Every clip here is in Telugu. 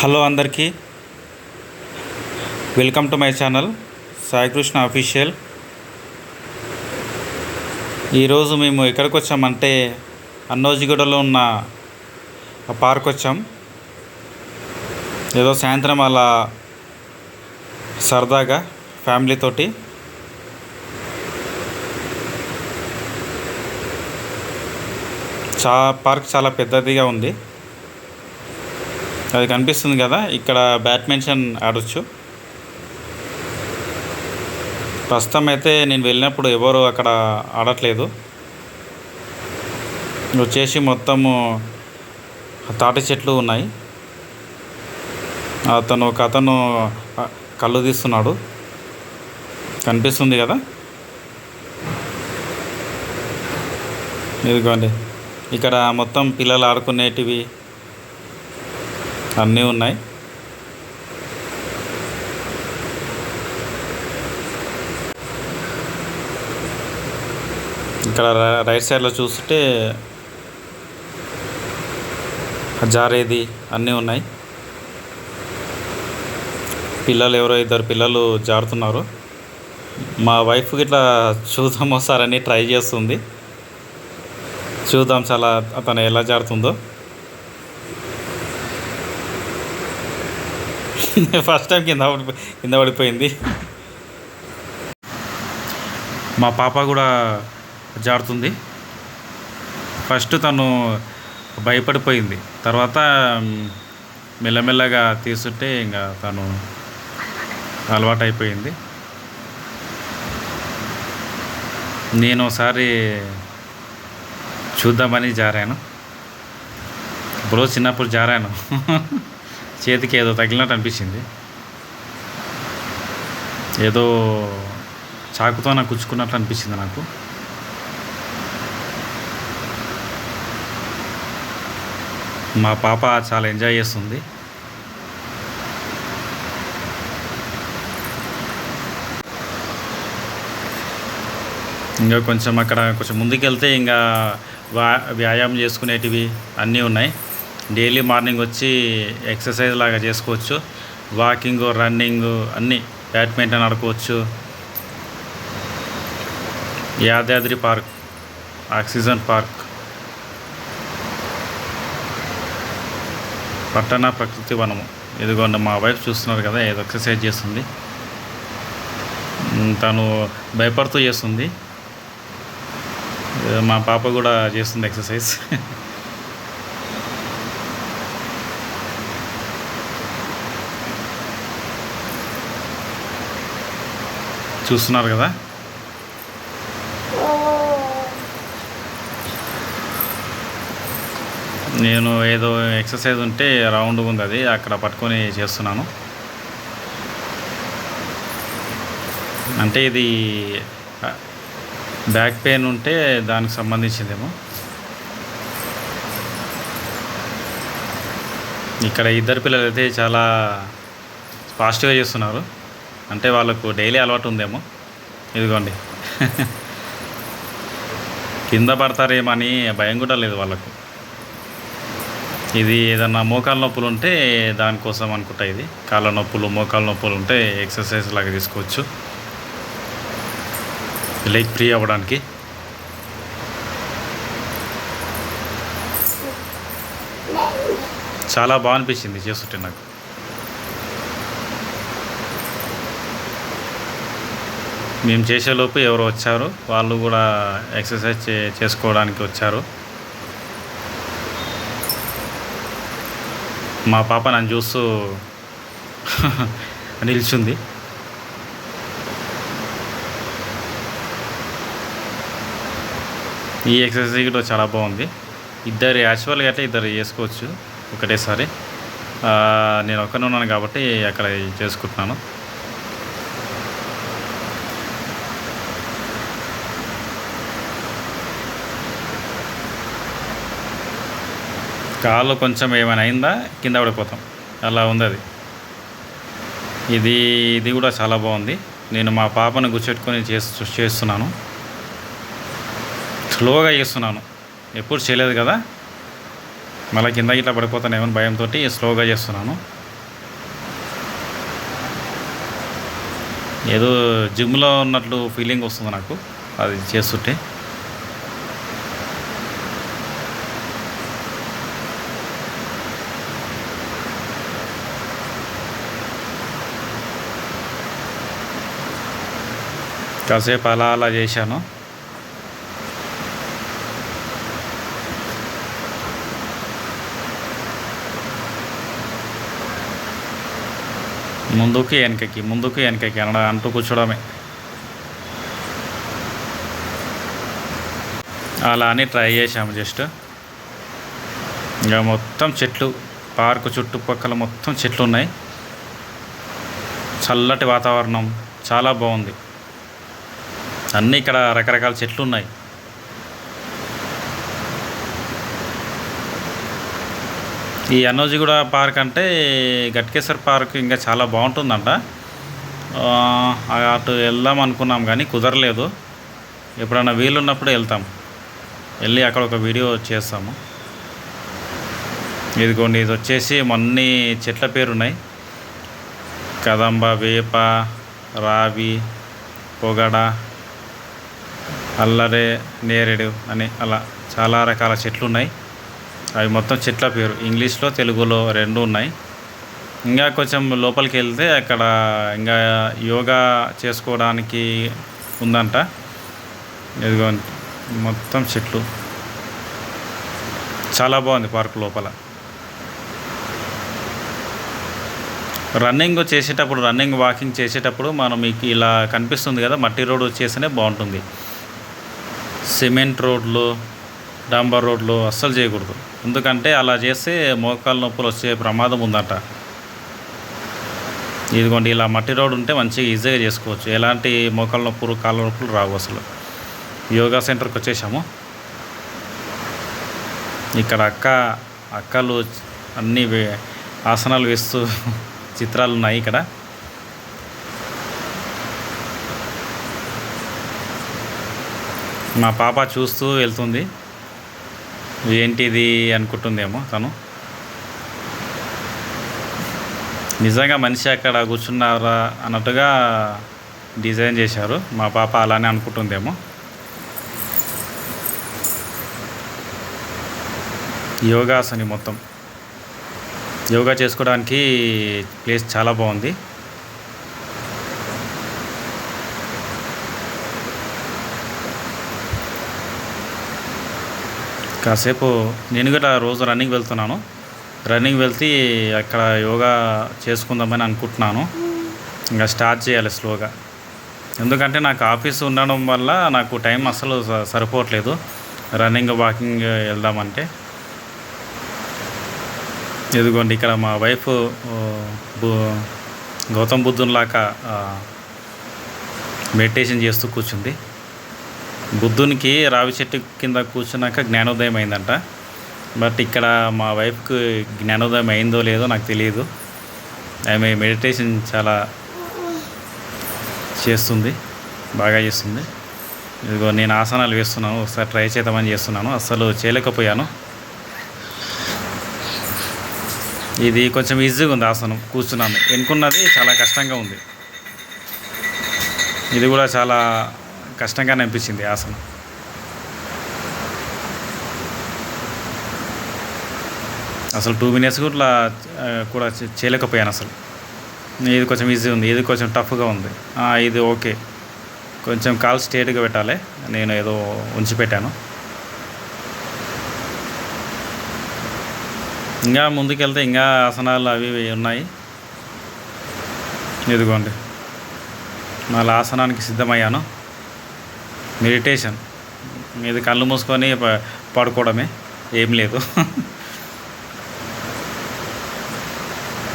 హలో అందరికీ, welcome to my channel Saikrishna official. ఈరోజు మేము ఎక్కడికి వచ్చామంటే అన్నోజిగూడలో ఉన్న పార్క్ వచ్చాం. ఏదో సాయంత్రం అలా సరదాగా ఫ్యామిలీతోటి. పార్క్ చాలా పెద్దదిగా ఉంది. అది కనిపిస్తుంది కదా, ఇక్కడ బ్యాడ్మింటన్ ఆడొచ్చు. ప్రస్తుతం అయితే నేను వెళ్ళినప్పుడు ఎవరు అక్కడ ఆడట్లేదు. వచ్చేసి మొత్తము తాటి చెట్లు ఉన్నాయి. ఒక అతను కళ్ళు తీస్తున్నాడు, కనిపిస్తుంది కదా. ఇదిగోండి, ఇక్కడ మొత్తం పిల్లలు ఆడుకునేటివి అన్నీ ఉన్నాయి. ఇక్కడ రైట్ సైడ్లో చూస్తుంటే జారేది అన్నీ ఉన్నాయి. పిల్లలు ఎవరో ఇద్దరు పిల్లలు జారుతున్నారు. మా వైఫ్ ఇట్లా చూద్దాం వస్తారని ట్రై చేస్తుంది. చూద్దాం చాలా అతను ఎలా జారుతుందో. ఫస్ట్ టైం కింద పడిపోయింది. మా పాప కూడా జారుతుంది. ఫస్ట్ తను భయపడిపోయింది, తర్వాత మెల్లమెల్లగా తీసుంటే ఇంకా తను అలవాటు అయిపోయింది. నేను ఒకసారి చూద్దామని జారాను. ఇప్పుడు చిన్నప్పుడు జారాను, చేతికి ఏదో తగిలినట్టు అనిపించింది. ఏదో చాకుతో నాకు కుచ్చుకున్నట్లు అనిపించింది నాకు. మా పాప చాలా ఎంజాయ్ చేస్తుంది. ఇంకా అక్కడ కొంచెం ముందుకెళ్తే ఇంకా వ్యాయామం చేసుకునేటివి అన్నీ ఉన్నాయి. డైలీ మార్నింగ్ వచ్చి ఎక్సర్సైజ్ లాగా చేసుకోవచ్చు. వాకింగ్, రన్నింగ్ అన్నీ, బ్యాడ్మింటన్ ఆడుకోవచ్చు. యాదాద్రి పార్క్, ఆక్సిజన్ పార్క్, పట్టణ ప్రకృతి వనము. ఇదిగోండి, మా వైఫ్ చూస్తున్నారు కదా, ఏదో ఎక్సర్సైజ్ చేస్తుంది. తను భయపడుతూ చేస్తుంది. మా పాప కూడా చేస్తుంది ఎక్సర్సైజ్. చూస్తున్నారు కదా. నేను ఏదో ఎక్సర్సైజ్ ఉంటే రౌండ్గా ఉంది, అది అక్కడ పట్టుకొని చేస్తున్నాను. అంటే ఇది బ్యాక్ పెయిన్ ఉంటే దానికి సంబంధించిందేమో. ఇక్కడ ఇద్దరు పిల్లలు అయితే చాలా ఫాస్ట్గా చేస్తున్నారు, అంటే వాళ్ళకు డైలీ అలవాటు ఉందేమో. ఇదిగోండి, కింద పడతారేమని భయం కూడా లేదు వాళ్ళకు. ఇది ఏదన్నా మోకాల నొప్పులు ఉంటే దానికోసం అనుకుంటా. ఇది కాళ్ళ నొప్పులు, మోకాల నొప్పులు ఉంటే ఎక్సర్సైజ్ లాగా తీసుకోవచ్చు, లైక్ ఫ్రీ అవ్వడానికి. చాలా బాగా అనిపించింది చేస్తుంటే నాకు. మేము చేసేలోపు ఎవరు వచ్చారు, వాళ్ళు కూడా ఎక్సర్సైజ్ చేసుకోవడానికి వచ్చారు. మా పాప నన్ను చూస్తూ నిల్చుంది. ఈ ఎక్సర్సైజ్ కూడా చాలా బాగుంది. ఇద్దరు యాక్చువల్గా అయితే ఇద్దరు చేసుకోవచ్చు ఒకటేసారి. నేను ఒక్కనే ఉన్నాను కాబట్టి అక్కడ చేసుకుంటున్నాను. కాళ్ళు కొంచెం ఏమైనా అయిందా కింద పడిపోతాం, అలా ఉంది అది. ఇది కూడా చాలా బాగుంది. నేను మా పాపను కూర్చోట్టుకొని చేస్తున్నాను. స్లోగా చేస్తున్నాను, ఎప్పుడు చేయలేదు కదా, మళ్ళీ కింద ఇట్లా పడిపోతాను ఏమైనా భయంతో స్లోగా చేస్తున్నాను. ఏదో జిమ్లో ఉన్నట్లు ఫీలింగ్ వస్తుంది నాకు అది చేస్తుంటే. కాసేపు అలా అలా చేశాను. ముందుకి వెనకకి అంటూ కూర్చోవడమే. అలా అని ట్రై చేసాము జస్ట్. ఇంకా మొత్తం చెట్లు, పార్కు చుట్టుపక్కల మొత్తం చెట్లు ఉన్నాయి. చల్లటి వాతావరణం చాలా బాగుంది. అన్నీ ఇక్కడ రకరకాల చెట్లు ఉన్నాయి. ఈ అన్నోజిగూడ పార్క్ అంటే గట్కేసర్ పార్క్ ఇంకా చాలా బాగుంటుందంట. అటు వెళ్దాం అనుకున్నాం కానీ కుదరలేదు. ఎప్పుడైనా వీలున్నప్పుడు వెళ్తాం, వెళ్ళి అక్కడ ఒక వీడియో చేస్తాము. ఇదిగోండి, ఇది వచ్చేసి మొన్నీ చెట్ల పేరున్నాయి. కదంబ, వేప, రావి, పొగడ, అల్లరే, నేరేడు అని అలా చాలా రకాల చెట్లు ఉన్నాయి. అవి మొత్తం చెట్ల పేరు ఇంగ్లీష్లో తెలుగులో రెండు ఉన్నాయి. ఇంకా కొంచెం లోపలికి వెళ్తే అక్కడ ఇంకా యోగా చేసుకోవడానికి ఉందంట. ఇదిగో మొత్తం చెట్లు, చాలా బాగుంది పార్క్ లోపల. రన్నింగ్ వాకింగ్ చేసేటప్పుడు మనం మీకు ఇలా కనిపిస్తుంది కదా, మట్టి రోడ్డు చేస్తేనే బాగుంటుంది. సిమెంట్ రోడ్లు, డాంబర్ రోడ్లు అస్సలు చేయకూడదు. ఎందుకంటే అలా చేస్తే మోకాళ్ళ నొప్పులు వచ్చే ప్రమాదం ఉందట. ఇదిగోండి, ఇలా మట్టి రోడ్డు ఉంటే మంచిగా ఈజీగా చేసుకోవచ్చు. ఎలాంటి మోకాళ్ళ నొప్పులు, కాళ్ళ నొప్పులు రావు అసలు. యోగా సెంటర్కి వచ్చేసాము. ఇక్కడ అక్కలు అన్నీ ఆసనాలు వేస్తూ చిత్రాలు ఉన్నాయి ఇక్కడ. మా పాప చూస్తూ వెళ్తుంది, ఏంటిది అనుకుంటుందేమో తను. నిజంగా మనిషి అక్కడ కూర్చున్నారా అన్నట్టుగా డిజైన్ చేశారు. మా పాప అలానే అనుకుంటుందేమో. యోగాసని మొత్తం యోగా చేసుకోవడానికి ప్లేస్ చాలా బాగుంది. కాసేపు నేను కూడా రోజు రన్నింగ్ వెళ్తున్నాను. రన్నింగ్ వెళ్తే అక్కడ యోగా చేసుకుందామని అనుకుంటున్నాను. ఇంకా స్టార్ట్ చేయాలి స్లోగా. ఎందుకంటే నాకు ఆఫీస్ ఉండడం వల్ల నాకు టైం అసలు సరిపోవట్లేదు రన్నింగ్ వాకింగ్ వెళ్దామంటే. ఇదిగోండి, ఇక్కడ మా వైఫ్ గౌతమ్ బుద్ధునిలాగా మెడిటేషన్ చేస్తూ కూర్చుంది. బుద్ధునికి రావి చెట్టు కింద కూర్చున్నాక జ్ఞానోదయం అయిందంట. బట్ ఇక్కడ మా వైఫ్కి జ్ఞానోదయం అయిందో లేదో నాకు తెలియదు. ఆమె మెడిటేషన్ చాలా చేస్తుంది, బాగా చేస్తుంది. ఇదిగో నేను ఆసనాలు వేస్తున్నాను, ఒకసారి ట్రై చేద్దామని చేస్తున్నాను. అస్సలు చేయలేకపోయాను. ఇది కొంచెం ఈజీగా ఉంది ఆసనం, కూర్చున్నాను. ఎన్నుకున్నది చాలా కష్టంగా ఉంది. ఇది కూడా చాలా కష్టంగానే అనిపించింది ఆసనం. అసలు 2 minutes కూడా చేయలేకపోయాను అసలు. ఇది కొంచెం ఈజీ ఉంది, ఇది కొంచెం టఫ్గా ఉంది. ఇది ఓకే, కొంచెం కాలు స్ట్రేట్గా పెట్టాలి. నేను ఏదో ఉంచి పెట్టాను. ఇంకా ముందుకెళ్తే ఇంకా ఆసనాలు అవి ఉన్నాయి. ఇదిగోండి, మళ్ళీ ఆసనానికి సిద్ధమయ్యాను. మెడిటేషన్ ఇది కళ్ళు మూసుకొని పడుకోవడమే, ఏం లేదు.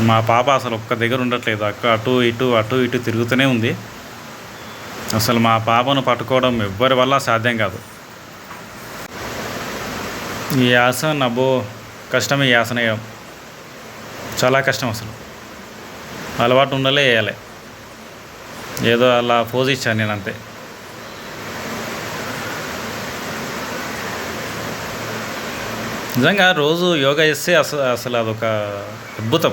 మా పాప అసలు ఒక్క దగ్గర ఉండట్లేదు. అటు ఇటు తిరుగుతూనే ఉంది. అసలు మా పాపను పట్టుకోవడం ఎవ్వరి వల్ల సాధ్యం కాదు. ఈ ఆసన అబ్బో కష్టమే. ఈ ఆసన వేయడం చాలా కష్టం. అసలు అలవాటు ఉండాలే వేయాలి. ఏదో అలా పోజ్ ఇచ్చాను నేను అంతే. నిజంగా రోజు యోగా చేస్తే అసలు అదొక అద్భుతం.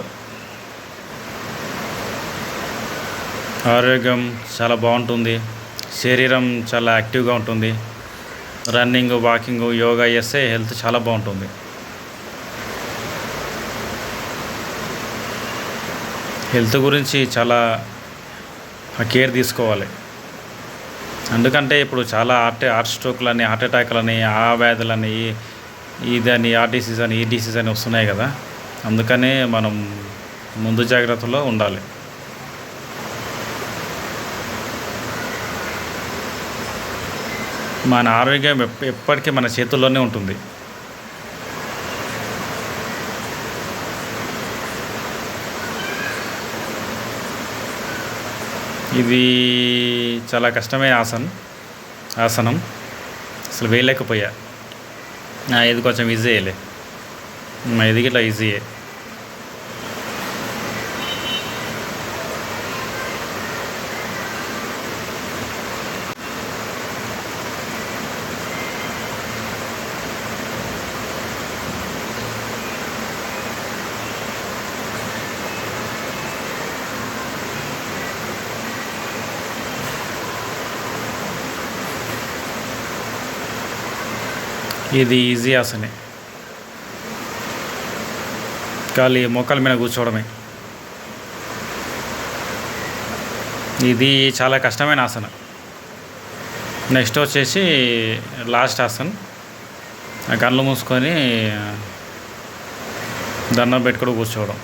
ఆరోగ్యం చాలా బాగుంటుంది. శరీరం చాలా యాక్టివ్గా ఉంటుంది. రన్నింగ్, వాకింగ్, యోగా చేస్తే హెల్త్ చాలా బాగుంటుంది. హెల్త్ గురించి చాలా కేర్ తీసుకోవాలి. ఎందుకంటే ఇప్పుడు చాలా హార్ట్ స్ట్రోక్లని, హార్ట్ అటాక్లని, ఆ వ్యాధులని, ఇదని ఆ డిసీజ్ అని, ఈ డిసీజ్ అని వస్తున్నాయి కదా. అందుకనే మనం ముందు జాగ్రత్తలో ఉండాలి. మన ఆరోగ్యం ఎప్పటికీ మన చేతుల్లోనే ఉంటుంది. ఇది చాలా కష్టమైన ఆసనం అసలు వేయలేకపోయా. ఇది కొంచెం ఈజీయే, ఇది ఇట్లా ఈజీయే. ఇది ఈజీ ఆసనే, ఖాళీ మోకాల మీద కూర్చోవడమే. ఇది చాలా కష్టమైన ఆసన. నెక్స్ట్ వచ్చేసి లాస్ట్ ఆసన్, కళ్ళు మూసుకొని దండం పెట్టుకుని కూర్చోవడం.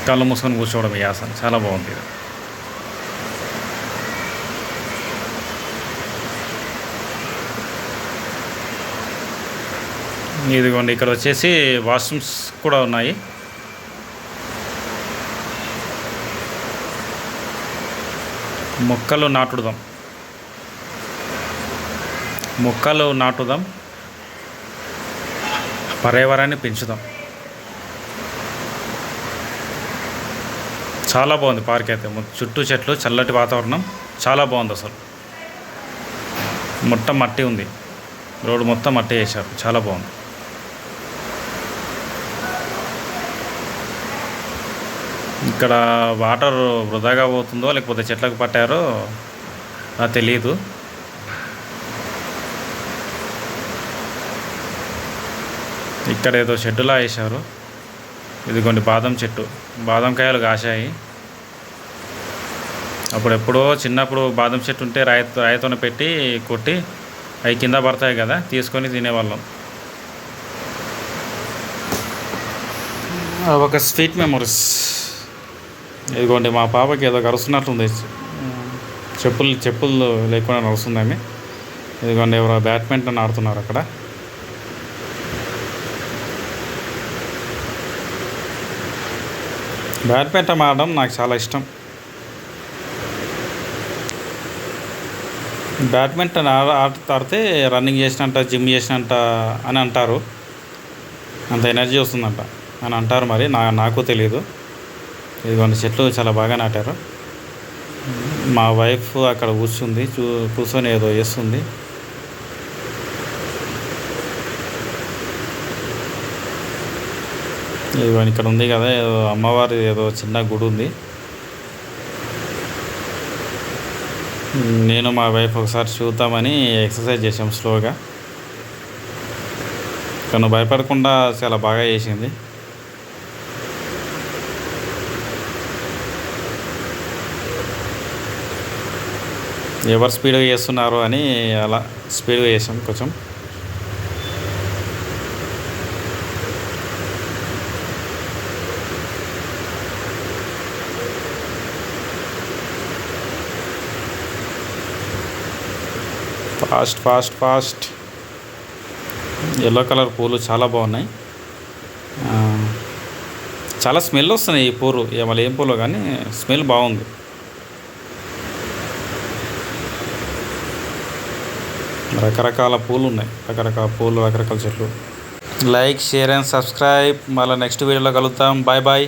కళ్ళు మూసుకొని కూర్చోవడం. ఈ ఆసన చాలా బాగుంటుంది. ఇదిగోండి, ఇక్కడ వచ్చేసి వాష్రూమ్స్ కూడా ఉన్నాయి. మొక్కలు నాటుదాం, పర్యావరణాన్ని పెంచుదాం. చాలా బాగుంది పార్క్ అయితే. చుట్టూ చెట్లు, చల్లటి వాతావరణం, చాలా బాగుంది అసలు. మొత్తం మట్టి ఉంది, రోడ్డు మొత్తం మట్టి వేశారు, చాలా బాగుంది. ఇక్కడ వాటర్ వృధాగా పోతుందో లేకపోతే చెట్లకు పట్టారో నాకు తెలియదు. ఇక్కడ ఏదో షెడ్డులా వేశారు. ఇదిగోండి బాదం చెట్టు, బాదం కాయలు కాశాయి. అప్పుడెప్పుడో చిన్నప్పుడు బాదం చెట్టు ఉంటే రాయితోనే పెట్టి కొట్టి అవి కింద పడతాయి కదా, తీసుకొని తినేవాళ్ళం. ఒక స్వీట్ మెమరీస్. ఇదిగోండి మా పాపకి ఏదో కరుస్తున్నట్లుంది, చెప్పులు లేకుండా నడుస్తుందని. ఇదిగోండి ఎవరో బ్యాడ్మింటన్ ఆడుతున్నారు అక్కడ. బ్యాడ్మింటన్ ఆడడం నాకు చాలా ఇష్టం. బ్యాడ్మింటన్ ఆడితే రన్నింగ్ చేసినంత, జిమ్ చేసినంత అని అంటారు, అంత ఎనర్జీ వస్తుందంట అని అంటారు. మరి నాకు తెలియదు. ఇదిగోండి చెట్లు చాలా బాగా నాటారు. మా వైఫ్ అక్కడ కూర్చొని ఏదో చేస్తుంది. ఇదిగోండి ఇక్కడ ఉంది కదా, ఏదో అమ్మవారి ఏదో చిన్న గుడి ఉంది. నేను మా వైఫ్ ఒకసారి చూద్దామని ఎక్సర్సైజ్ చేసాం స్లోగా. తను భయపడకుండా చాలా బాగా చేసింది. ఎవరు స్పీడ్గా చేస్తున్నారో అని అలా స్పీడ్గా చేసాం కొంచెం. ఫాస్ట్. ఎల్లో కలర్ పూలు చాలా బాగున్నాయి. చాలా స్మెల్ వస్తున్నాయి ఈ పూలు. మళ్ళీ ఏం పూలు కానీ స్మెల్ బాగుంది. రకరకాల పూలు ఉన్నాయి, రకరకాల చెట్లు. Like, share and subscribe. మళ్ళీ నెక్స్ట్ వీడియోలో కలుద్దాం. బాయ్.